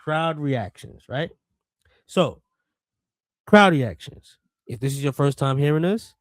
crowd reactions, right? So, crowd reactions. If this is your first time hearing us,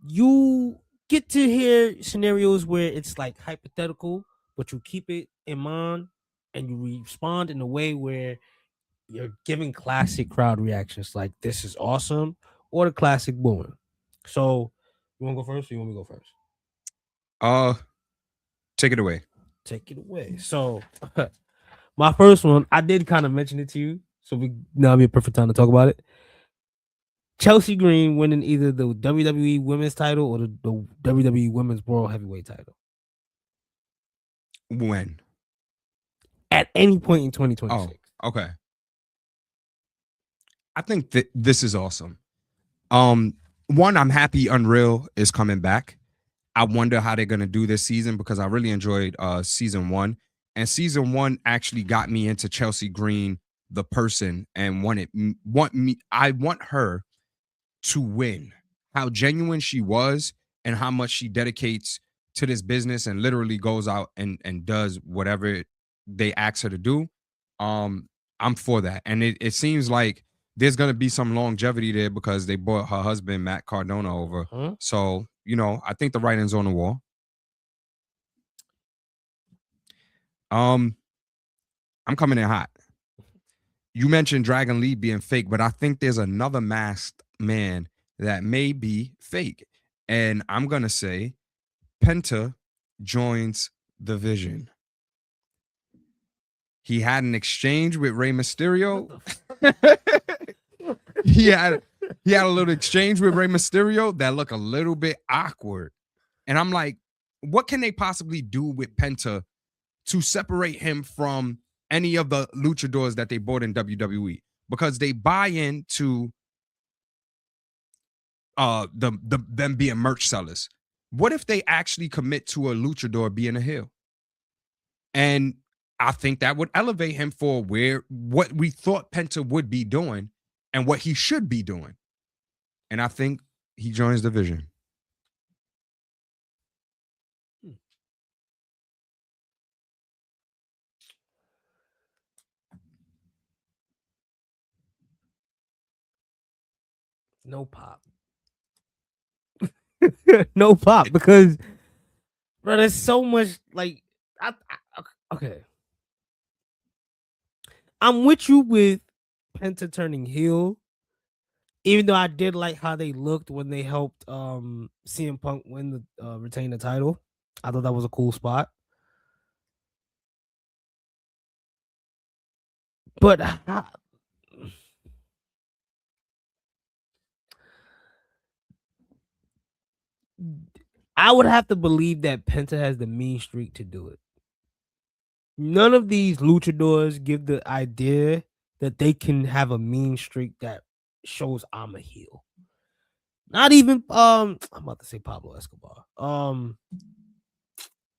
you get to hear scenarios where it's like hypothetical, but you keep it in mind and you respond in a way where you're giving classic crowd reactions like this is awesome or the classic booing. So, you want to go first or you want me to go first? Uh, take it away. Take it away. So, my first one, I did kind of mention it to you. So, we now be a perfect time to talk about it. Chelsea Green winning either the WWE Women's title or the WWE Women's World Heavyweight title When? at any point in Oh, 2026. okay. I think that this is awesome. One, I'm happy Unreal is coming back. I wonder how they're gonna do this season because I really enjoyed season one. And season one actually got me into Chelsea Green, the person, and I want her to win. How genuine she was and how much she dedicates to this business and literally goes out and does whatever they ask her to do. Um, I'm for that. And it seems like there's gonna be some longevity there because they brought her husband Matt Cardona over. Huh? So, I think the writing's on the wall. Um, I'm coming in hot. You mentioned Dragon Lee being fake, but I think there's another masked man that may be fake. And I'm gonna say Penta joins the Vision. He had an exchange with Rey What Mysterio. the fuck? he had he had a little exchange with Rey Mysterio that looked a little bit awkward. And I'm like, what can they possibly do with Penta to separate him from any of the luchadors that they bought in WWE? Because they buy into the them being merch sellers. What if they actually commit to a luchador being a heel? And I think that would elevate him for where what we thought Penta would be doing and what he should be doing. And I think he joins the Vision. No pop. No pop because bro, there's so much like okay. I'm with you with Penta turning heel, even though I did like how they looked when they helped CM Punk win the retain the title. I thought that was a cool spot. But I would have to believe that Penta has the mean streak to do it. None of these luchadors give the idea that they can have a mean streak that shows I'm a heel. Not even I'm about to say Pablo Escobar.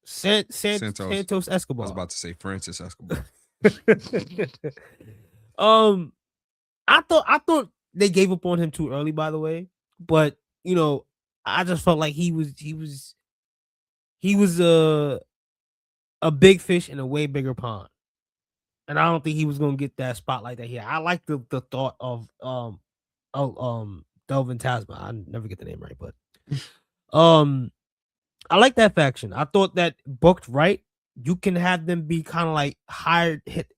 Santos. Santos I was Escobar. about to say Francis Escobar. um I thought they gave up on him too early, by the way. But I just felt like he was a big fish in a way bigger pond. And I don't think he was gonna get that spotlight that he had. I like the thought of Delvin Tasman. I never get the name right, but um I like that faction. I thought that booked right, you can have them be kind of like hired hit,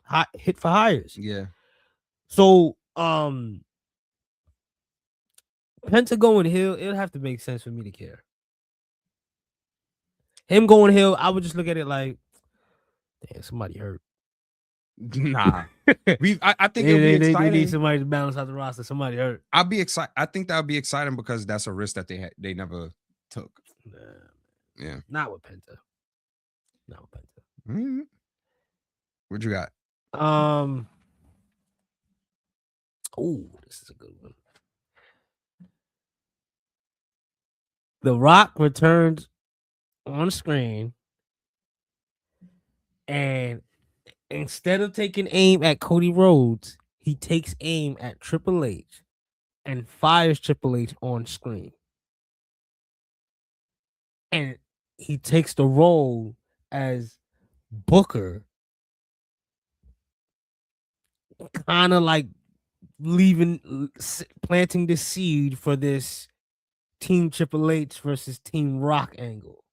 hot hit for hires. Yeah. So Penta going Hill, it'll have to make sense for me to care. Him going Hill, I would just look at it like, damn, somebody hurt. Nah. they, I think it'll be they need exciting. somebody to balance out the roster. Somebody hurt. I'll be excited. I think that would be exciting because that's a risk that they never took. Nah, Yeah. not with Penta. Not with Penta. Mhm. What you got? Um. Oh, this is a good one. The Rock returns on screen, and instead of taking aim at Cody Rhodes, he takes aim at Triple H and fires Triple H on screen. And he takes the role as Booker kind of like planting the seed for this Team Triple H versus Team Rock angle.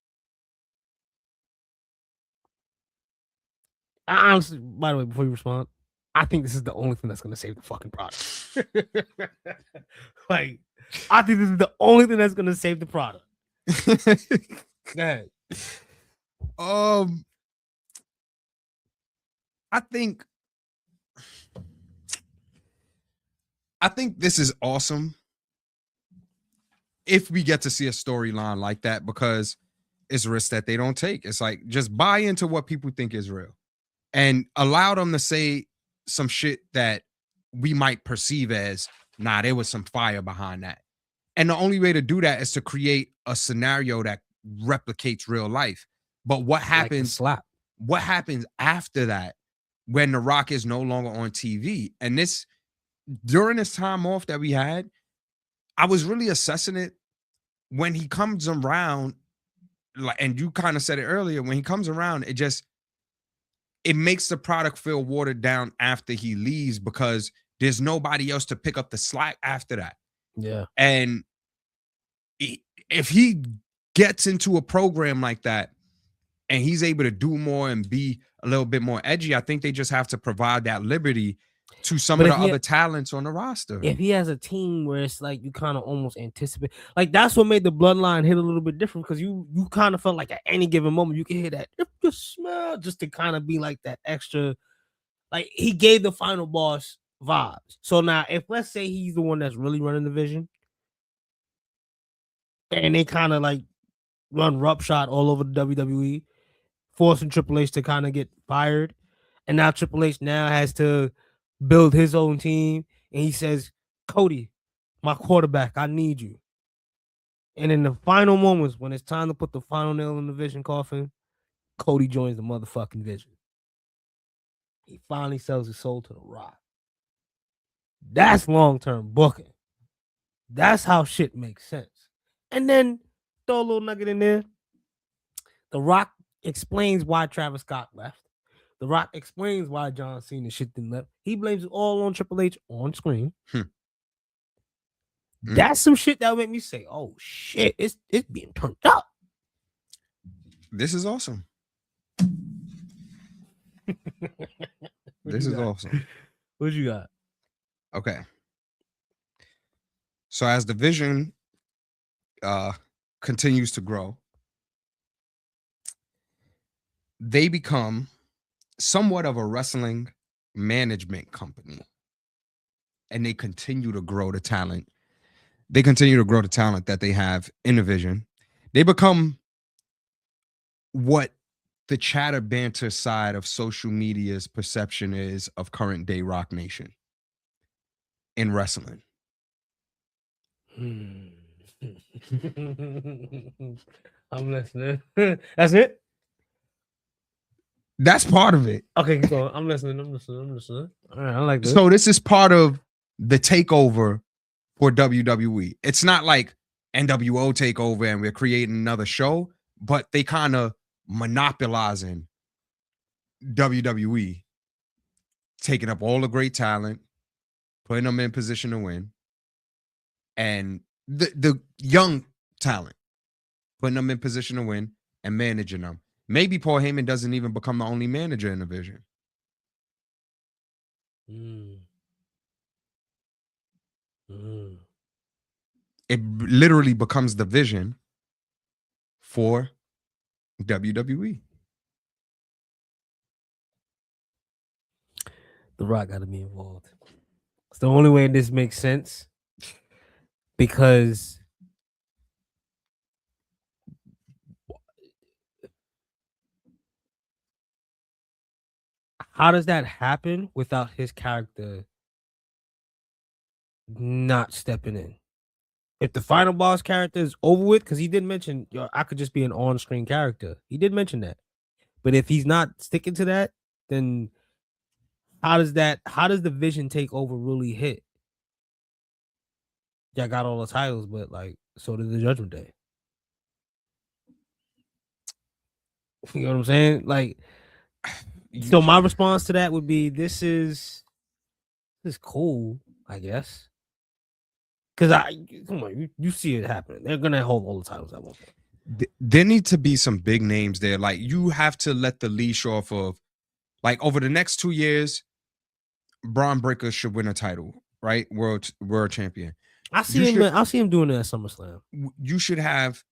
I honestly, by the way, before you respond, I think this is the only thing that's going to save the fucking product. Like, I think this is the only thing that's going to save the product. Go ahead. I think this is awesome if we get to see a storyline like that, because it's risk that they don't take. It's like, just buy into what people think is real and allow them to say some shit that we might perceive as, nah, there was some fire behind that. And the only way to do that is to create a scenario that replicates real life. But what happens? Slap. What happens after that when The Rock is no longer on TV? And this, during this time off that we had, I was really assessing it. When he comes around, like, and you kind of said it earlier, when he comes around, it makes the product feel watered down after he leaves, because there's nobody else to pick up the slack after that. Yeah. And if he gets into a program like that and he's able to do more and be a little bit more edgy, I think they just have to provide that liberty to some of the other talents on the roster. If he has a team where it's like you kind of almost anticipate, like that's what made the bloodline hit a little bit different, because you kind of felt like at any given moment you can hear that if you smell, just to kind of be like that extra, like he gave the final boss vibes. So now if let's say he's the one that's really running the division and they kind of like run roughshod all over the WWE, forcing Triple H to kind of get fired, and now Triple H now has to build his own team, and he says, Cody, my quarterback, I need you. And in the final moments, when it's time to put the final nail in the Vision coffin, Cody joins the motherfucking Vision. He finally sells his soul to The Rock. That's long-term booking. That's how shit makes sense. And then throw a little nugget in there. The Rock explains why Travis Scott left. The Rock explains why John Cena shit didn't left. He blames it all on Triple H on screen. That's some shit that would make me say, oh shit, it's being turned up. This is awesome. This is awesome. What you got? Okay. So as the Vision continues to grow, they become somewhat of a wrestling management company, and they continue to grow the talent. They continue to grow the talent that they have in the Vision. They become what the chatter banter side of social media's perception is of current day Rock Nation in wrestling. I'm listening. That's it? That's part of it. Okay, so I'm listening. All right, I like this. So this is part of the takeover for WWE. It's not like NWO takeover and we're creating another show, but they kind of monopolizing WWE, taking up all the great talent, putting them in position to win, and the young talent, putting them in position to win and managing them. Maybe Paul Heyman doesn't even become the only manager in the Vision. It literally becomes the Vision for WWE. The Rock got to be involved. It's the only way this makes sense, because how does that happen without his character not stepping in? If the final boss character is over with, because he did mention, I could just be an on-screen character. He did mention that. But if he's not sticking to that, then how does the Vision takeover really hit? Yeah, I got all the titles, but like, so did the Judgment Day. You know what I'm saying? Like, so my response to that would be, this is It's cool, I guess. Because come on, you see it happening. They're gonna hold all the titles at one point. There need to be some big names there. Like you have to let the leash off of, like over the next 2 years, Braun Breaker should win a title, right? World champion. I see him. I see him doing it at SummerSlam. You should have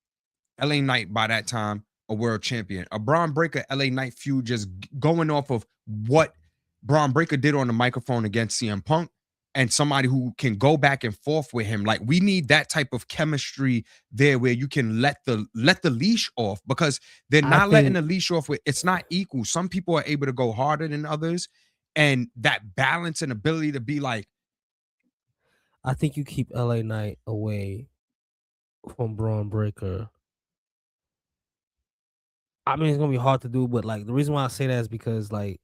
LA Knight by that time a world champion. A Braun Breaker LA Knight feud just going off of what Braun Breaker did on the microphone against CM Punk, and somebody who can go back and forth with him. Like we need that type of chemistry there where you can let the leash off, because they're not letting the leash off with it's not equal. Some people are able to go harder than others, and that balance and ability to be like, I think you keep LA Knight away from Braun Breaker. I mean, it's gonna be hard to do, but like the reason why I say that is because like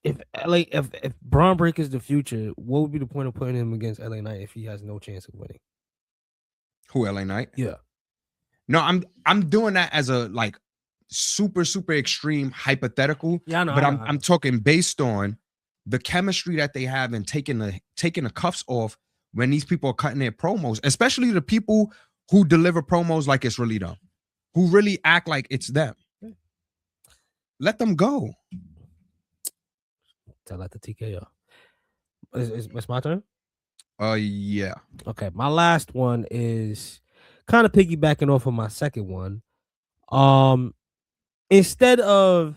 if Braun Breaker is the future, what would be the point of putting him against LA Knight if he has no chance of winning? Who, LA Knight? Yeah. No, I'm doing that as a like super extreme hypothetical. Yeah, I know. But I know. I'm talking based on the chemistry that they have and taking the cuffs off when these people are cutting their promos, especially the people who deliver promos like it's really them, who really act like it's them. Let them go. Tell that to TKO. It's my turn? Yeah. Okay, my last one is kind of piggybacking off of my second one. Instead of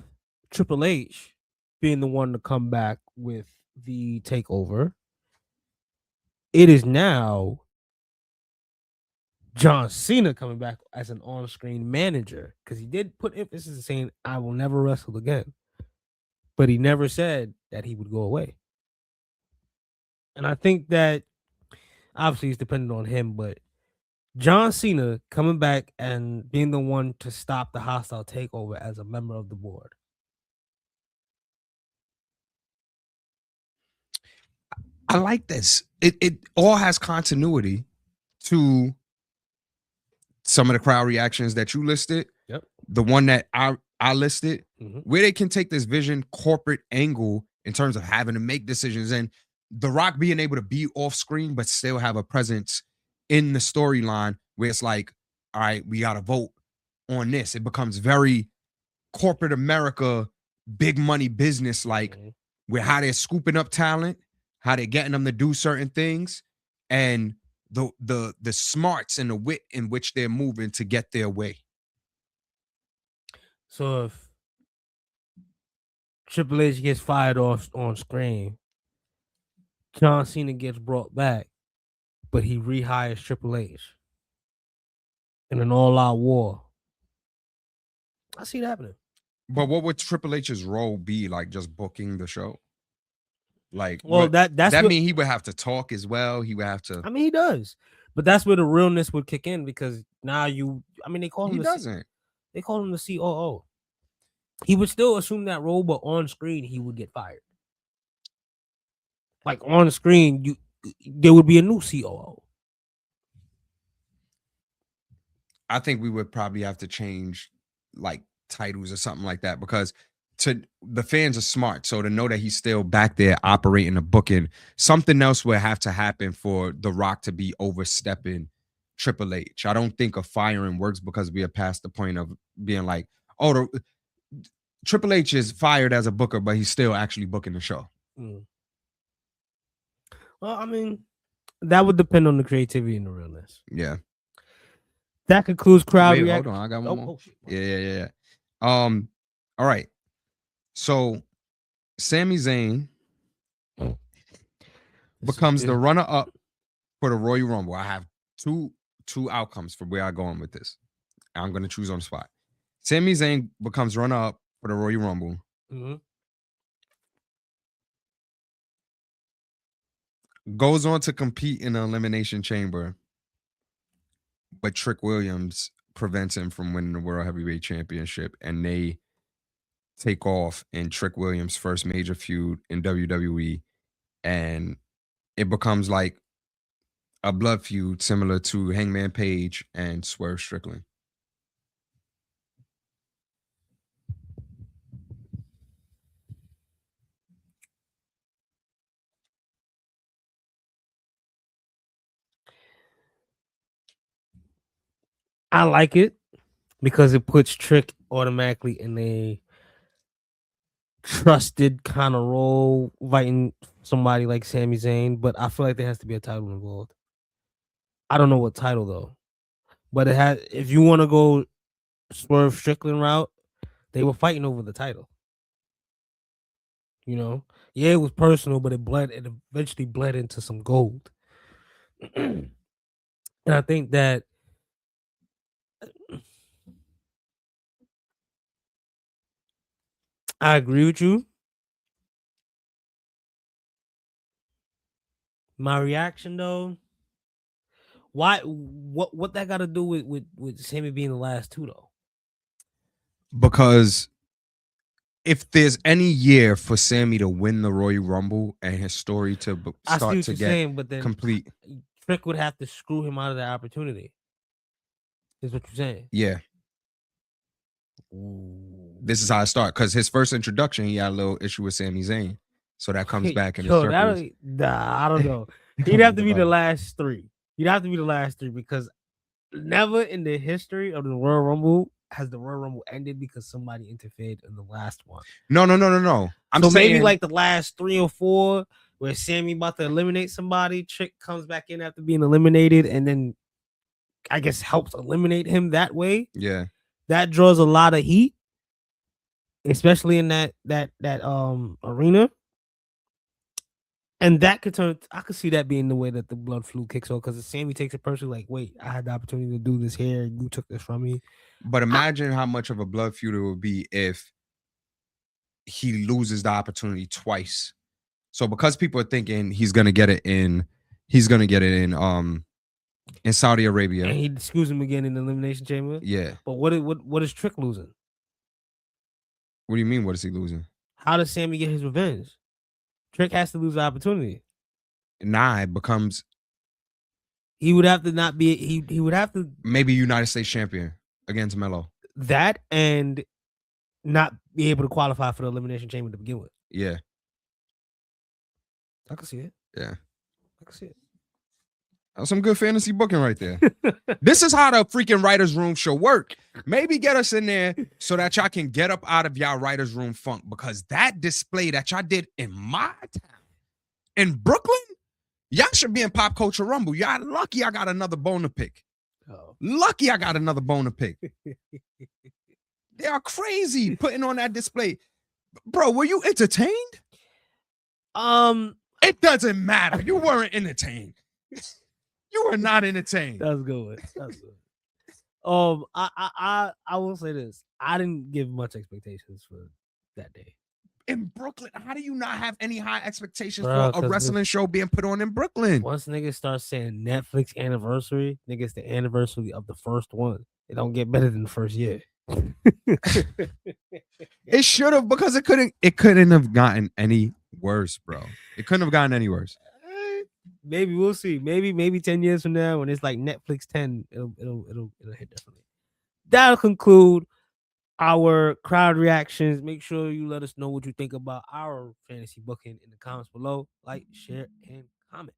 Triple H being the one to come back with the takeover, it is now John Cena coming back as an on-screen manager, because he did put emphasis in saying, I will never wrestle again. But he never said that he would go away. And I think that obviously it's dependent on him, but John Cena coming back and being the one to stop the hostile takeover as a member of the board. I like this. It all has continuity to some of the crowd reactions that you listed. Yep. The one that I listed, where they can take this vision corporate angle in terms of having to make decisions, and The Rock being able to be off screen but still have a presence in the storyline where it's like, all right, we got to vote on this. It becomes very corporate America, big money business, like where how they're scooping up talent, how they're getting them to do certain things, and the smarts and the wit in which they're moving to get their way. So if Triple H gets fired off on screen, John Cena gets brought back, but he rehires Triple H in an all-out war. I see it happening. But what would Triple H's role be? Like just booking the show? Like, well, that's that mean he would have to talk as well. He would have to. I mean, he does, but that's where the realness would kick in, because now they call him. He doesn't. They call him the COO. He would still assume that role, but on screen he would get fired. Like on screen, there would be a new COO. I think we would probably have to change like titles or something like that, because the fans are smart. So to know that he's still back there operating the booking, something else would have to happen for The Rock to be overstepping Triple H. I don't think a firing works, because we are past the point of being like, oh, Triple H is fired as a booker, but he's still actually booking the show. Well, I mean, that would depend on the creativity and the realness. Yeah. That concludes crowd reaction. Hold on, I got one more. Yeah. All right. So Sami Zayn becomes the runner-up for the Royal Rumble. I have two outcomes for where I'm going with this. I'm going to choose on the spot. Sami Zayn becomes runner-up for the Royal Rumble. Goes on to compete in the Elimination Chamber, but Trick Williams prevents him from winning the World Heavyweight Championship, and they take off in Trick Williams' first major feud in WWE, and it becomes like a blood feud similar to Hangman Page and Swerve Strickland. I like it because it puts Trick automatically in a trusted kind of role, fighting somebody like Sami Zayn. But I feel like there has to be a title involved. I don't know what title though, but it has. If you want to go Swerve Strickland route, they were fighting over the title. You know, yeah, it was personal, but it bled. It eventually bled into some gold, and I think that I agree with you. My reaction though, why? What that got to do with Sammy being the last two though? Because if there's any year for Sammy to win the Royal Rumble and his story to I see start what to you're get saying, but then complete, Trick would have to screw him out of that opportunity. Is what you're saying? yeah, Ooh. this is how I start. Because his first introduction, he had a little issue with Sami Zayn, so that comes back in the circles. I don't know. He'd have to be the last three. He'd have to be the last three because never in the history of the Royal Rumble has the Royal Rumble ended because somebody interfered in the last one. No. I'm so saying maybe like the last 3 or 4 where Sammy about to eliminate somebody, Trick comes back in after being eliminated, and then I guess helps eliminate him that way. Yeah. That draws a lot of heat, especially in that arena. And that could turn. I could see that being the way that the blood flu kicks off because Sammy takes it personally. Like, wait, I had the opportunity to do this here. You took this from me. But imagine how much of a blood feud it would be if he loses the opportunity twice. So because people are thinking he's gonna get it in Saudi Arabia, and he screws him again in the Elimination Chamber. Yeah. But what is Trick losing? What do you mean? What is he losing? How does Sammy get his revenge? Trick has to lose the opportunity. Nah, it becomes. He would have to not be. He would have to maybe United States champion against Melo. That and not be able to qualify for the Elimination Chamber to begin with. Yeah, I can see it. Yeah, I can see it. That's some good fantasy booking right there. This is how the freaking writers' room should work. Maybe get us in there so that y'all can get up out of y'all writers' room funk, because that display that y'all did in my town, in Brooklyn, y'all should be in Pop Culture Rumble. Y'all lucky I got another bone to pick. Oh. Lucky I got another bone to pick. They are crazy putting on that display. Bro, were you entertained? It doesn't matter. You weren't entertained. You were not entertained. That's good. That's good. I will say this. I didn't give much expectations for that day. In Brooklyn, how do you not have any high expectations for a wrestling show being put on in Brooklyn? Once niggas start saying Netflix anniversary, niggas the anniversary of the first one. It don't get better than the first year. It should have, because it couldn't have gotten any worse, bro. It couldn't have gotten any worse. Maybe we'll see. Maybe 10 years from now, when it's like Netflix 10, it'll hit differently. That'll conclude our crowd reactions. Make sure you let us know what you think about our fantasy booking in the comments below. Like, share, and comment.